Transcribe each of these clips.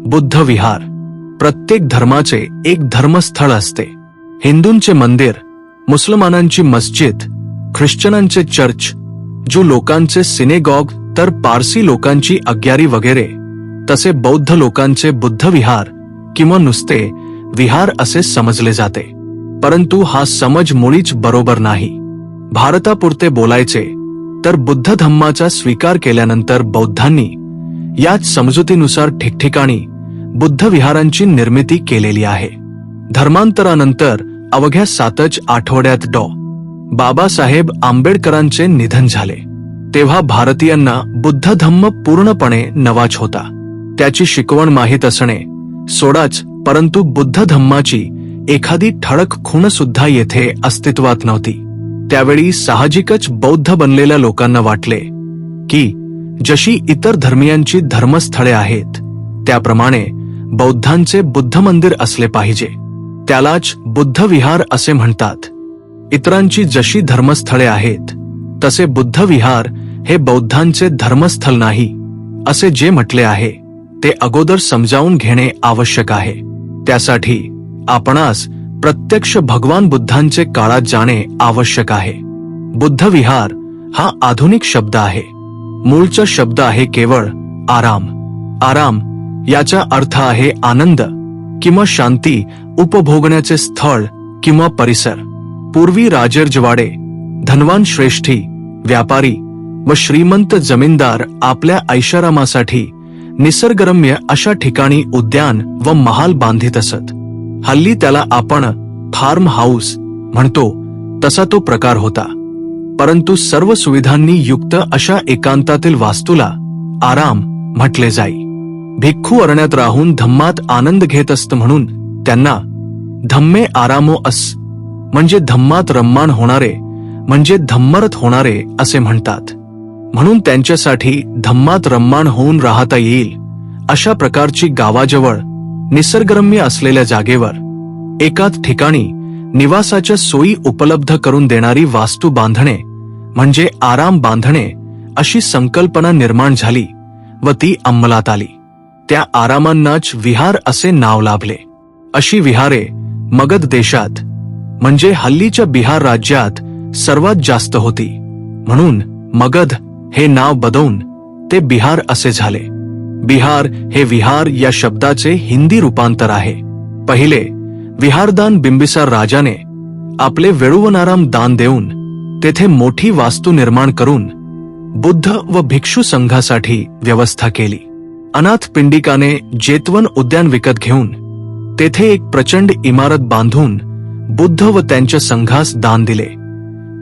बुद्ध विहार. प्रत्येक धर्माचे एक धर्मस्थळ असते. हिंदूंचे मंदिर, मुसलमानांची मस्जिद, ख्रिश्चनांचे चर्च, ज्यू लोकांचे सिनेगॉग, तर पारसी लोकांची अग्यारी वगैरे. तसे बौद्ध लोकांचे बुद्ध विहार किंवा नुसते विहार असे समजले जाते. परंतु हा समज मुळीच बरोबर नाही. भारतापुरते बोलायचे तर बुद्ध धम्माचा स्वीकार केल्यानंतर बौद्धांनी याच समजुतीनुसार ठिकठिकाणी बुद्ध विहारांची निर्मिती केलेली आहे. धर्मांतरानंतर अवघ्या 7च आठवड्यात बाबासाहेब आंबेडकरांचे निधन झाले. तेव्हा भारतीयांना बुद्ध धम्म पूर्णपणे नवाच होता. त्याची शिकवण माहीत असणे सोडाच, परंतु बुद्ध धम्माची एखादी ठळक खूण सुद्धा येथे अस्तित्वात नव्हती. त्यावेळी साहजिकच बौद्ध बनलेल्या लोकांना वाटले की जशी इतर धर्मियांची धर्मस्थळे आहेत त्याप्रमाणे बौद्धांचे बुद्ध मंदिर असले पाहिजे. त्यालाच बुद्ध विहार असे म्हणतात. इतरांची जशी धर्मस्थळे आहेत तसे बुद्ध विहार हे बौद्धांचे धर्मस्थळ नाही असे जे म्हटले आहे ते अगोदर समजावून घेणे आवश्यक आहे. त्यासाठी आपणास प्रत्यक्ष भगवान बुद्धांचे काळात जाणे आवश्यक आहे. बुद्ध विहार हा आधुनिक शब्द आहे. मूळचा शब्द आहे केवळ आराम. आराम याचा अर्थ आहे आनंद किंवा शांती उपभोगण्याचे स्थळ किंवा परिसर. पूर्वी राजरजवाडे, धनवान श्रेष्ठी, व्यापारी व श्रीमंत जमीनदार आपल्या ऐशारामासाठी निसर्गरम्य अशा ठिकाणी उद्यान व महाल बांधित असत. हल्ली त्याला आपण फार्म हाऊस म्हणतो तसा तो प्रकार होता. परंतु सर्व सुविधांनी युक्त अशा एकांतातील वास्तूला आराम म्हटले जाई. भिक्खू अरण्यात राहून धम्मात आनंद घेत असत म्हणून त्यांना धम्मे आरामो अस म्हणजे धम्मात रम्मान होणारे म्हणजे धम्मरत होणारे असे म्हणतात. म्हणून त्यांच्यासाठी धम्मात रम्मान होऊन राहता येईल अशा प्रकारची गावाजवळ निसर्गरम्य असलेल्या जागेवर एकाच ठिकाणी निवासाच्या सोयी उपलब्ध करून देणारी वास्तू बांधणे म्हणजे आराम बांधणे अशी संकल्पना निर्माण झाली व ती अंमलात आली. त्या आरामांनाच विहार असे नाव लाभले. अशी विहारे मगध देशात म्हणजे हल्लीच्या बिहार राज्यात सर्वात जास्त होती. म्हणून मगध हे नाव बदलून ते बिहार असे झाले. बिहार हे विहार या शब्दाचे हिंदी रूपांतर आहे. पहिले विहारदान बिंबिसार राजाने आपले वेळुवनाराम दान देऊन तेथे मोठी वास्तू निर्माण करून बुद्ध व भिक्षू संघासाठी व्यवस्था केली. अनाथ पिंडिकाने जेतवन उद्यान विकत घेऊन तेथे एक प्रचंड इमारत बांधून बुद्ध व त्यांच्या संघास दान दिले.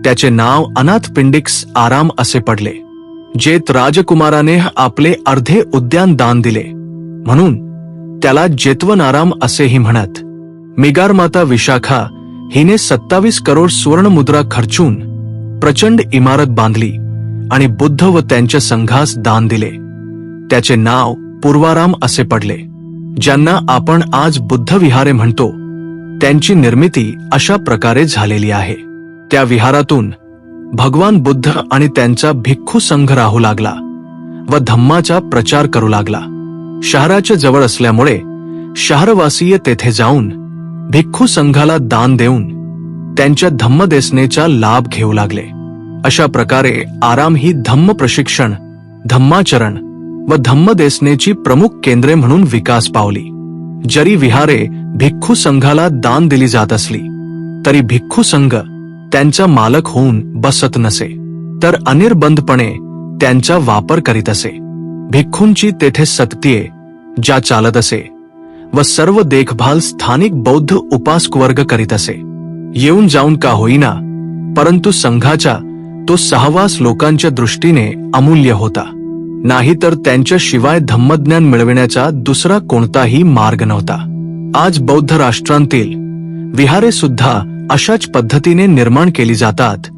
त्याचे नाव अनाथ पिंडिक्स आराम असे पडले. जेत राजकुमाराने आपले अर्धे उद्यान दान दिले म्हणून त्याला जेतवन आराम असेही म्हणत. मिगार माता विशाखा हिने 27 करोड सुवर्ण मुद्रा खर्चून प्रचंड इमारत बांधली आणि बुद्ध व त्यांच्या संघास दान दिले. त्याचे नाव पूर्वाराम असे पडले. ज्यांना आपण आज बुद्ध विहारे म्हणतो त्यांची निर्मिती अशा प्रकारे झालेली आहे. त्या विहारातून भगवान बुद्ध आणि त्यांचा भिक्खू संघ राहू लागला व धम्माचा प्रचार करू लागला. शहराच्या जवळ असल्यामुळे शहरवासीय तेथे जाऊन भिक्खू संघाला दान देऊन त्यांच्या धम्मदेसनेचा लाभ घेऊ लागले. अशा प्रकारे आराम ही धम्म प्रशिक्षण, धम्माचरण व धम्मदेसनेची प्रमुख केंद्रे म्हणून विकास पावली. जरी विहारे भिक्खू संघाला दान दिली जात असली तरी भिक्खू संघ त्यांचा मालक होऊन बसत नसे, तर अनिर्बंधपणे त्यांचा वापर करीत असे. भिक्खूंची तेथे सक्तीये ज्या चालत असे व सर्व देखभाल स्थानिक बौद्ध उपासक वर्ग करीत असे. येऊन जाऊन का होईना, परंतु संघाचा तो सहवास लोकांच्या दृष्टीने अमूल्य होता. नाहीतर त्यांच्याशिवाय धम्मज्ञान मिळविण्याचा दुसरा कोणताही मार्ग नव्हता. आज बौद्ध राष्ट्रांतील विहारे सुद्धा अशाच पद्धतीने निर्माण केली जातात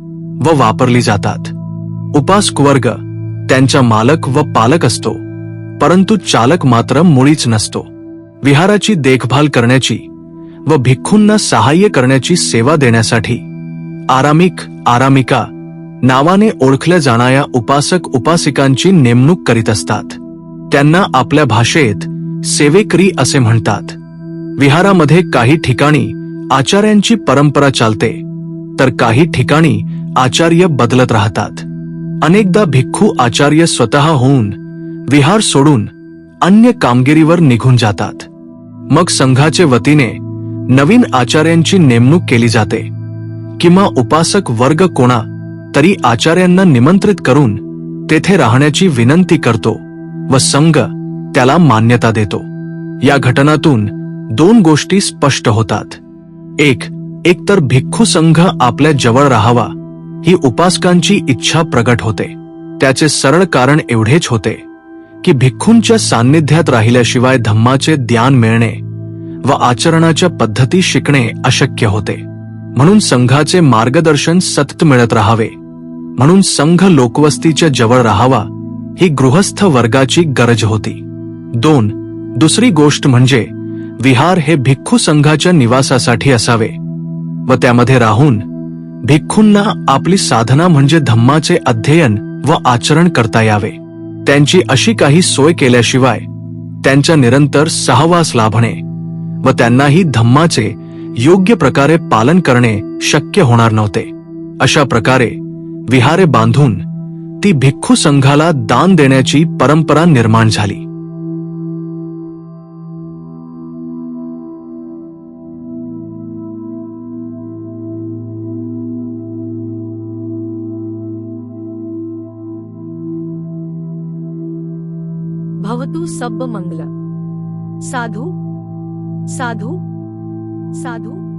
व वापरली जातात. उपासक वर्ग त्यांचा मालक व पालक असतो, परंतु चालक मात्र मुळीच नसतो. विहाराची देखभाल करण्याची व भिक्खूंना सहाय्य करण्याची सेवा देण्यासाठी आरामिक, आरामिका नावाने ओळखल्या जाणाऱ्या उपासक उपासिकांची नेमणूक करीत असतात. त्यांना आपल्या भाषेत सेवेकरी असे म्हणतात. विहारामध्ये काही ठिकाणी आचार्यांची परंपरा चालते, तर काही ठिकाणी आचार्य बदलत राहतात. अनेकदा भिक्खू आचार्य स्वतः होऊन विहार सोडून अन्य कामगिरीवर निघून जातात. मग संघाचे वतीने नवीन आचार्यांची नेमणूक केली जाते, किंवा उपासक वर्ग कोणा तरी आचार्यांना निमंत्रित करून तेथे राहण्याची विनंती करतो व संघ त्याला मान्यता देतो. या घटनातून दोन गोष्टी स्पष्ट होतात. एक तर भिक्खू संघ आपल्या जवळ राहावा ही उपासकांची इच्छा प्रगट होते. त्याचे सरळ कारण एवढेच होते की भिक्खूंच्या सान्निध्यात राहिल्याशिवाय धम्माचे ज्ञान मिळणे व आचरणाच्या पद्धती शिकणे अशक्य होते. म्हणून संघाचे मार्गदर्शन सतत मिळत राहावे म्हणून संघ लोकवस्तीच्या जवळ राहावा ही गृहस्थ वर्गाची गरज होती. दुसरी गोष्ट म्हणजे विहार हे भिक्खू संघाच्या निवासासाठी असावे व त्यामध्ये राहून भिक्खूंना आपली साधना म्हणजे धम्माचे अध्ययन व आचरण करता यावे. त्यांची अशी काही सोय केल्याशिवाय त्यांच्या निरंतर सहवास लाभणे व त्यांनाही धम्माचे योग्य प्रकारे पालन करणे शक्य होणार नव्हते. अशा प्रकारे विहारे बांधून ती भिक्खू संघाला दान देण्याची परंपरा निर्माण झाली. भवतु सब्ब मंगल. साधु साधु साधु.